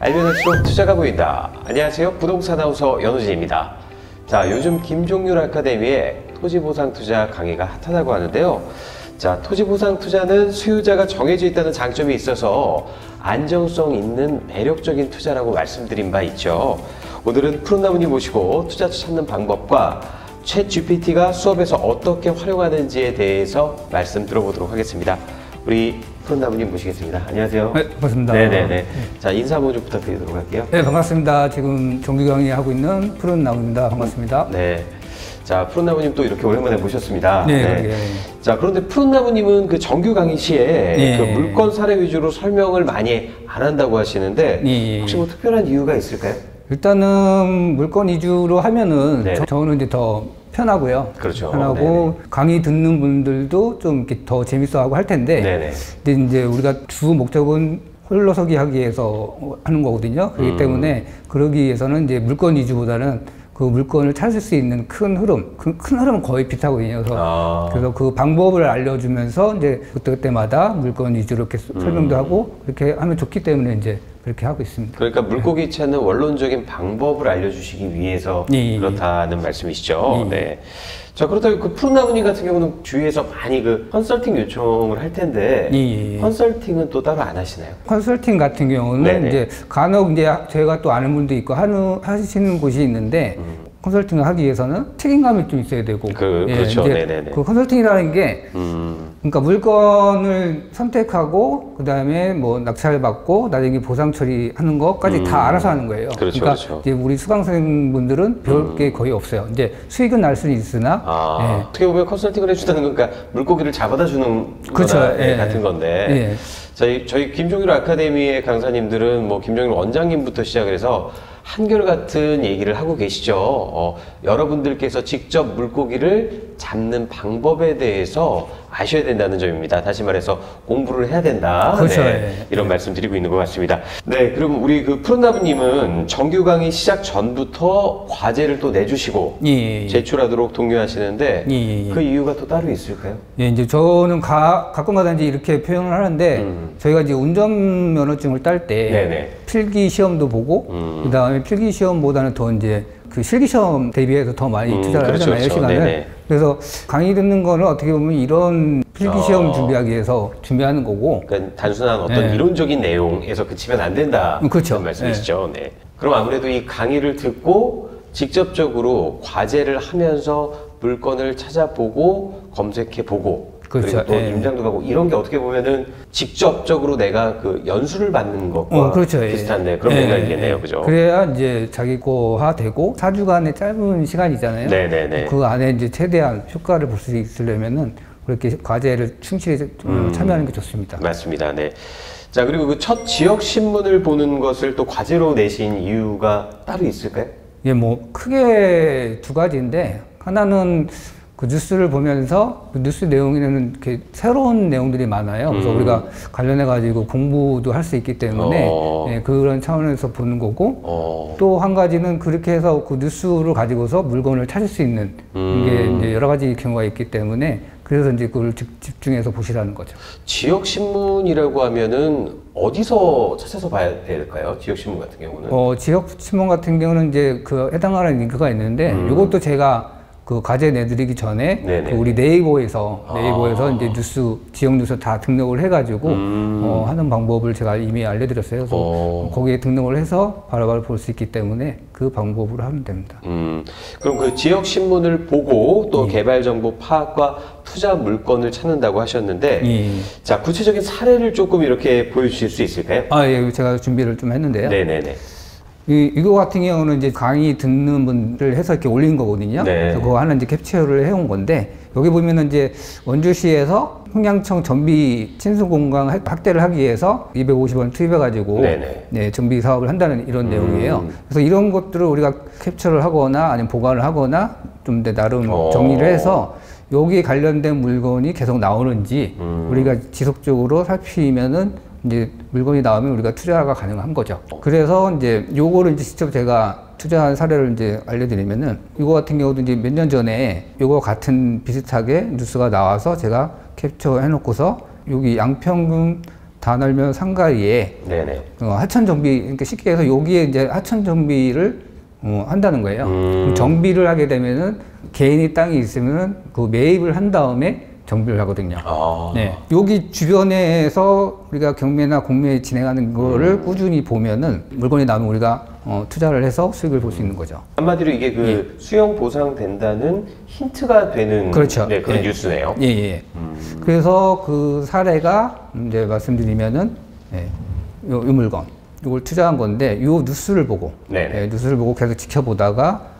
알면 할수록 투자가 보인다. 안녕하세요. 부동산 아나운서 연우진입니다. 자, 요즘 김종률 아카데미에 토지보상 투자 강의가 핫하다고 하는데요. 자, 토지보상 투자는 수요자가 정해져 있다는 장점이 있어서 안정성 있는 매력적인 투자라고 말씀드린 바 있죠. 오늘은 푸른나무님 모시고 투자 찾는 방법과 챗GPT가 수업에서 어떻게 활용하는지에 대해서 말씀 들어보도록 하겠습니다. 우리 푸른나무님 모시겠습니다. 안녕하세요. 네, 반갑습니다. 네네네. 자, 인사 한번 좀 부탁드리도록 할게요. 네, 반갑습니다. 지금 정규 강의하고 있는 푸른나무입니다. 반갑습니다. 네. 자, 푸른나무님 또 이렇게 오랜만에 모셨습니다. 네. 네. 자, 그런데 푸른나무님은 그 정규 강의 시에 네. 그 물건 사례 위주로 설명을 많이 안 한다고 하시는데 네. 혹시 뭐 특별한 이유가 있을까요? 일단은 물건 위주로 하면은 네. 저는 이제 더 편하고요. 그렇죠. 편하고 네네. 강의 듣는 분들도 좀 이렇게 더 재밌어 하고 할 텐데. 네네. 근데 이제 우리가 주 목적은 홀로서기 하기 위해서 하는 거거든요. 그렇기 때문에 그러기 위해서는 이제 물건 위주보다는 그 물건을 찾을 수 있는 큰 흐름, 큰 흐름은 거의 비슷하거든요. 그래서 그 방법을 알려주면서 이제 그때마다 물건 위주로 이렇게 설명도 하고 그렇게 하면 좋기 때문에 이제 그렇게 하고 있습니다. 그러니까 물고기 찾는 원론적인 방법을 알려주시기 위해서 그렇다는 말씀이시죠. 네. 자, 그렇다면 그 푸른나무님 같은 경우는 주위에서 많이 그 컨설팅 요청을 할 텐데 컨설팅은 또 따로 안 하시나요? 컨설팅 같은 경우는 네네. 이제 간혹 이제 제가 또 아는 분도 있고 하시는 곳이 있는데 컨설팅을 하기 위해서는 책임감이 좀 있어야 되고 그렇죠. 네네네. 그 컨설팅이라는 게 그러니까 물건을 선택하고 그 다음에 뭐 낙찰 받고 나중에 보상 처리하는 것까지 다 알아서 하는 거예요. 그렇죠, 그러니까 그렇죠. 이제 우리 수강생분들은 배울 게 거의 없어요. 이제 수익은 날 수는 있으나 어떻게 보면 컨설팅을 해주다는 건 그러니까 물고기를 잡아다 주는 그렇죠. 거나 같은 건데 저희 김종률 아카데미의 강사님들은 뭐 김종률 원장님부터 시작을 해서 한결같은 얘기를 하고 계시죠. 여러분들께서 직접 물고기를 잡는 방법에 대해서 아셔야 된다는 점입니다. 다시 말해서 공부를 해야 된다. 그렇죠. 이런 말씀 드리고 있는 것 같습니다. 네, 그럼 우리 그 푸른나무님은 정규 강의 시작 전부터 과제를 또 내주시고 제출하도록 독려하시는데 그 이유가 또 따로 있을까요? 이제 저는 가끔가다 이제 이렇게 표현을 하는데 저희가 이제 운전면허증을 딸 때 필기 시험도 보고 그 다음에 필기 시험보다는 더 이제 그 실기 시험 대비해서 더 많이 투자를 하잖아요, 시간을. 네네. 그래서 강의 듣는 거는 어떻게 보면 이런 필기 시험 준비하기 위해서 준비하는 거고. 그러니까 단순한 어떤 이론적인 내용에서 그치면 안 된다. 그렇죠. 그런 말씀이시죠. 네. 그럼 아무래도 이 강의를 듣고 직접적으로 과제를 하면서 물건을 찾아보고 검색해보고 그리고 또 임장도 가고 이런 게 어떻게 보면은 직접적으로 내가 그 연수를 받는 것과 비슷한 그런 뭔가 있겠네요. 그죠? 그래야 이제 자기 거화 되고 4주간의 짧은 시간이잖아요. 그 안에 이제 최대한 효과를 볼 수 있으려면은 그렇게 과제를 충실히 참여하는 게 좋습니다. 맞습니다. 네. 자, 그리고 그 첫 지역 신문을 보는 것을 또 과제로 내신 이유가 따로 있을까요? 예, 뭐 크게 두 가지인데 하나는 그 뉴스를 보면서 그 뉴스 내용에는 이렇게 새로운 내용들이 많아요. 그래서 우리가 관련해 가지고 공부도 할 수 있기 때문에 그런 차원에서 보는 거고 또 한 가지는 그렇게 해서 그 뉴스를 가지고서 물건을 찾을 수 있는 게 이제 여러 가지 경우가 있기 때문에 그래서 이제 그걸 집중해서 보시라는 거죠. 지역 신문이라고 하면은 어디서 찾아서 봐야 될까요? 지역 신문 같은 경우는? 지역 신문 같은 경우는 이제 그 해당하는 링크가 있는데 이것도 제가 그 과제 내드리기 전에 그 우리 네이버에서 이제 지역 뉴스 다 등록을 해가지고 하는 방법을 제가 이미 알려드렸어요. 그래서 거기에 등록을 해서 바로바로 볼 수 있기 때문에 그 방법으로 하면 됩니다. 그럼 그 지역 신문을 보고 또 개발 정보 파악과 투자 물건을 찾는다고 하셨는데 자, 구체적인 사례를 조금 이렇게 보여주실 수 있을까요? 예, 제가 준비를 좀 했는데요. 네네네. 이거 같은 경우는 이제 강의 듣는 분들 해서 이렇게 올린 거거든요. 그래서 그거 하나 이제 캡처를 해온 건데, 여기 보면은 이제 원주시에서 흥양청 전비 친수공간 확대를 하기 위해서 250원 투입해가지고 전비 사업을 한다는 이런 내용이에요. 그래서 이런 것들을 우리가 캡처를 하거나 아니면 보관을 하거나 좀 나름 정리를 해서 여기 관련된 물건이 계속 나오는지 우리가 지속적으로 살피면은 이제 물건이 나오면 우리가 투자가 가능한 거죠. 그래서 이제 요거를 이제 직접 제가 투자한 사례를 이제 알려드리면은 이거 같은 경우도 이제 몇 년 전에 요거 같은 비슷하게 뉴스가 나와서 제가 캡처해 놓고서 여기 양평군 단월면 상가리에 네네. 하천 정비, 그러니까 쉽게 해서 여기에 이제 하천 정비를 한다는 거예요. 그럼 정비를 하게 되면은 개인이 땅이 있으면은 그 매입을 한 다음에 정비를 하거든요. 네. 여기 주변에서 우리가 경매나 공매 진행하는 거를 꾸준히 보면은 물건이 나오면 우리가 투자를 해서 수익을 볼 수 있는 거죠. 한마디로 이게 그 수용 보상된다는 힌트가 되는 그렇죠. 네, 그런 뉴스네요. 예, 예. 그래서 그 사례가 이제 말씀드리면은 요 물건 이걸 투자한 건데 요 뉴스를 보고 뉴스를 보고 계속 지켜보다가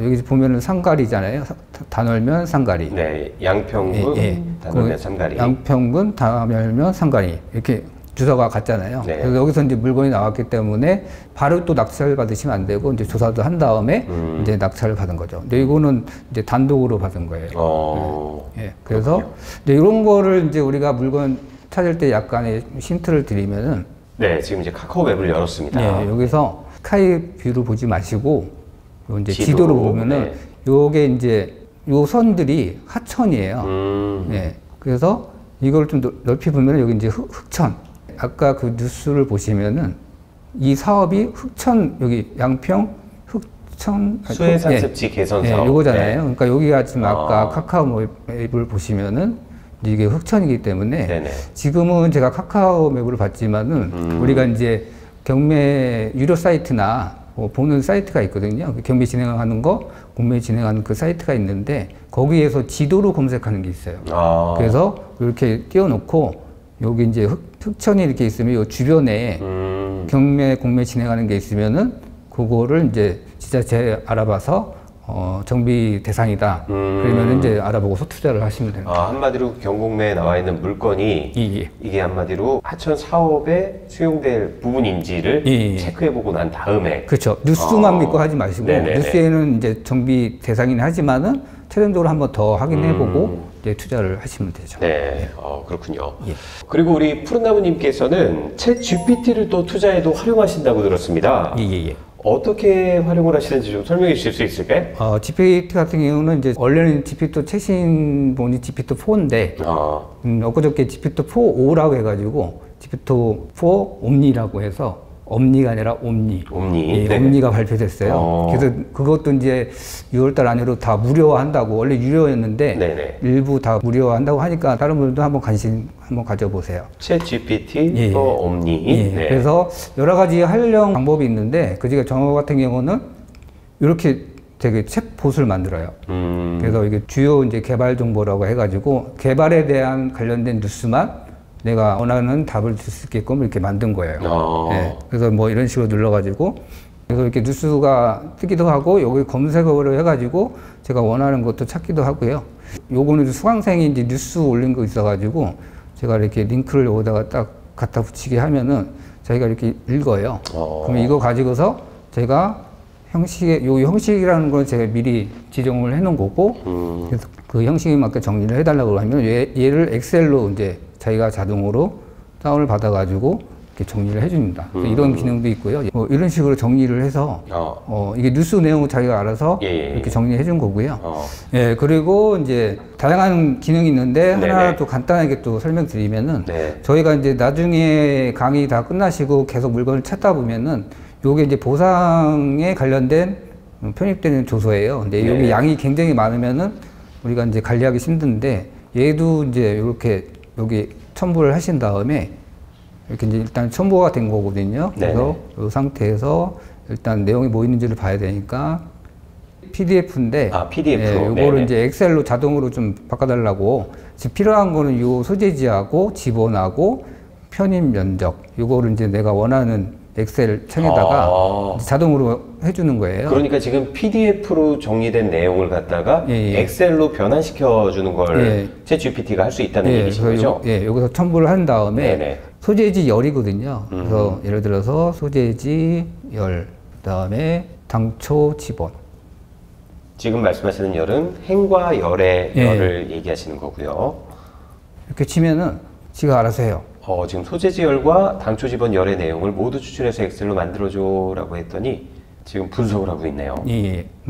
여기 보면은 상가리잖아요. 단월면 상가리. 네, 양평군 단월면 상가리. 양평군 단월면 상가리 이렇게 주소가 같잖아요. 네. 그래서 여기서 이제 물건이 나왔기 때문에 바로 또 낙찰 받으시면 안 되고 이제 조사도 한 다음에 이제 낙찰을 받은 거죠. 근데 이거는 이제 단독으로 받은 거예요. 네. 그래서 이제 이런 거를 이제 우리가 물건 찾을 때 약간의 힌트를 드리면은 네, 지금 이제 카카오 맵을 열었습니다. 네, 여기서 스카이 뷰를 보지 마시고 이제 지도로 보면은 요게 이제 요 선들이 하천이에요. 네. 그래서 이걸 좀 넓히 보면 여기 이제 흑천. 아까 그 뉴스를 보시면은 이 사업이 흑천 여기 양평 흑천 수해산습지 개선 사업. 요거잖아요. 그러니까 여기가 지금 아까 카카오 맵을 보시면은 이게 흑천이기 때문에 지금은 제가 카카오 맵으로 봤지만은 우리가 이제 경매 유료 사이트나 보는 사이트가 있거든요. 경매 진행하는 거, 공매 진행하는 그 사이트가 있는데 거기에서 지도로 검색하는 게 있어요. 그래서 이렇게 띄워놓고 여기 이제 흑천이 이렇게 있으면 이 주변에 경매, 공매 진행하는 게 있으면은 그거를 이제 지자체 알아봐서 정비 대상이다. 그러면 이제 알아보고서 투자를 하시면 됩니다. 한마디로 경공매에 나와 있는 물건이 이게 한마디로 하천 사업에 수용될 부분인지를 체크해보고 난 다음에 그렇죠. 뉴스만 믿고 하지 마시고 뉴스에는 이제 정비 대상이긴 하지만은 최종적으로 한번 더 확인해보고 이제 투자를 하시면 되죠. 네, 그렇군요. 그리고 우리 푸른나무님께서는 챗 GPT를 또 투자에도 활용하신다고 들었습니다. 어떻게 활용을 하시는지 좀 설명해 주실 수 있을까요? GPT 같은 경우는 이제 원래는 GPT 최신본이 GPT-4인데 엊그저께 GPT-4.5라고 해가지고 GPT-4 옴니라고 해서 엄니가 아니라 옴니. 옴니가 발표됐어요. 그래서 그것도 이제 6월달 안으로 다 무료화한다고 원래 유료였는데 일부 다 무료화한다고 하니까 다른 분들도 한번 관심 한번 가져보세요. 챗 GPT 또 옴니. 그래서 여러 가지 활용 방법이 있는데 그중에 저 같은 경우는 이렇게 되게 챗봇을 만들어요. 그래서 이게 주요 이제 개발 정보라고 해가지고 개발에 대한 관련된 뉴스만 내가 원하는 답을 줄 수 있게끔 이렇게 만든 거예요. 그래서 뭐 이런 식으로 눌러가지고 그래서 이렇게 뉴스가 뜨기도 하고 여기 검색어로 해가지고 제가 원하는 것도 찾기도 하고요. 요거는 수강생이 이제 뉴스 올린 거 있어가지고 제가 이렇게 링크를 여기다가 딱 갖다 붙이게 하면은 자기가 이렇게 읽어요. 그러면 이거 가지고서 제가 요 형식이라는 건 제가 미리 지정을 해놓은 거고 그래서 그 형식에 맞게 정리를 해달라고 하면 얘를 엑셀로 이제 자기가 자동으로 다운을 받아가지고 이렇게 정리를 해줍니다. 이런 기능도 있고요. 이런 식으로 정리를 해서 이게 뉴스 내용을 자기가 알아서 이렇게 정리해 준 거고요. 그리고 이제 다양한 기능이 있는데 하나 또 간단하게 또 설명드리면은 저희가 이제 나중에 강의 다 끝나시고 계속 물건을 찾다 보면은 요게 이제 보상에 관련된 편입되는 조서예요. 근데 여기 양이 굉장히 많으면은 우리가 이제 관리하기 힘든데 얘도 이제 이렇게 여기 첨부를 하신 다음에 이렇게 이제 일단 첨부가 된 거거든요. 그래서 이 상태에서 일단 내용이 뭐 있는지를 봐야 되니까 PDF인데 PDF. 요거를 이제 엑셀로 자동으로 좀 바꿔달라고 지금 필요한 거는 요 소재지하고 지번하고 편입 면적 요거를 이제 내가 원하는 엑셀 창에다가 자동으로 해주는 거예요. 그러니까 지금 PDF로 정리된 내용을 갖다가 엑셀로 변환시켜 주는 걸 챗 GPT가 할 수 있다는 얘기신 거죠? 여기서 첨부를 한 다음에 소재지 열이거든요. 그래서 예를 들어서 소재지 열, 그다음에 당초 지번. 지금 말씀하시는 열은 행과 열의 열을 얘기하시는 거고요. 이렇게 치면은 지가 알아서 해요. 지금 소재지열과 당초 집원 열의 내용을 모두 추출해서 엑셀로 만들어줘라고 했더니 지금 분석을 하고 있네요.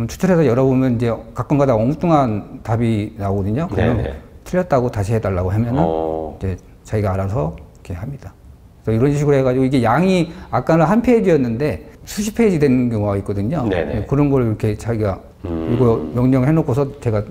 추출해서 열어보면 이제 가끔가다 엉뚱한 답이 나오거든요. 그러면 틀렸다고 다시 해달라고 하면은 이제 자기가 알아서 이렇게 합니다. 그래서 이런 식으로 해가지고 이게 양이 아까는 한 페이지였는데 수십 페이지 되는 경우가 있거든요. 네네. 그런 걸 이렇게 자기가 이거 명령해놓고서 제가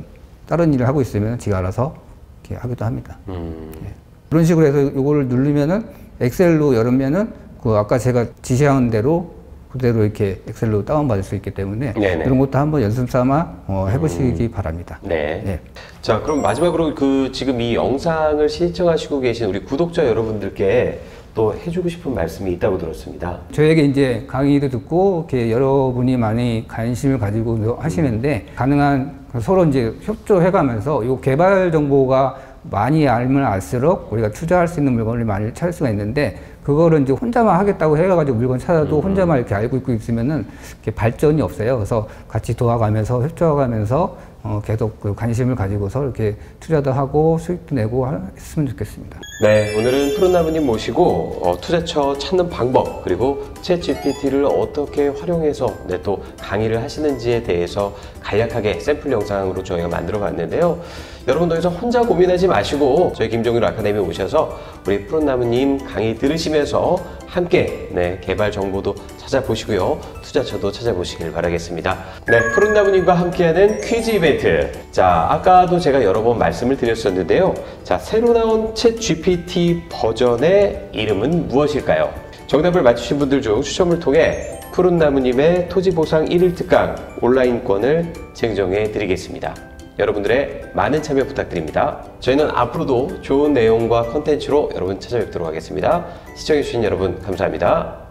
다른 일을 하고 있으면 지가 알아서 이렇게 하기도 합니다. 예. 그런 식으로 해서 이걸 누르면은 엑셀로 열으면은 그 아까 제가 지시한 대로 그대로 이렇게 엑셀로 다운받을 수 있기 때문에 네네. 이런 것도 한번 연습 삼아 해보시기 바랍니다. 네. 예. 자, 그럼 마지막으로 그 지금 이 영상을 시청하시고 계신 우리 구독자 여러분들께 또 해주고 싶은 말씀이 있다고 들었습니다. 저에게 이제 강의도 듣고 이렇게 여러분이 많이 관심을 가지고 하시는데 가능한 서로 이제 협조해가면서 이 개발 정보가 많이 알면 알수록 우리가 투자할 수 있는 물건을 많이 찾을 수가 있는데 그거를 이제 혼자만 하겠다고 해가지고 물건 찾아도 혼자만 이렇게 알고 있고 있으면은 이렇게 발전이 없어요. 그래서 같이 도와가면서 협조하면서 계속 그 관심을 가지고서 이렇게 투자도 하고 수익도 내고 했으면 좋겠습니다. 네, 오늘은 푸른나무님 모시고 투자처 찾는 방법 그리고 챗GPT를 어떻게 활용해서 또 강의를 하시는지에 대해서 간략하게 샘플 영상으로 저희가 만들어 봤는데요. 여러분 더 이상 혼자 고민하지 마시고 저희 김종률 아카데미에 오셔서 우리 푸른나무님 강의 들으시면서 함께 개발 정보도 찾아보시고요. 투자처도 찾아보시길 바라겠습니다. 네, 푸른나무님과 함께하는 퀴즈 이벤트. 자, 아까도 제가 여러 번 말씀을 드렸었는데요. 자, 새로 나온 챗GPT 버전의 이름은 무엇일까요? 정답을 맞추신 분들 중 추첨을 통해 푸른나무님의 토지보상 1일 특강 온라인권을 증정해 드리겠습니다. 여러분들의 많은 참여 부탁드립니다. 저희는 앞으로도 좋은 내용과 컨텐츠로 여러분 찾아뵙도록 하겠습니다. 시청해주신 여러분 감사합니다.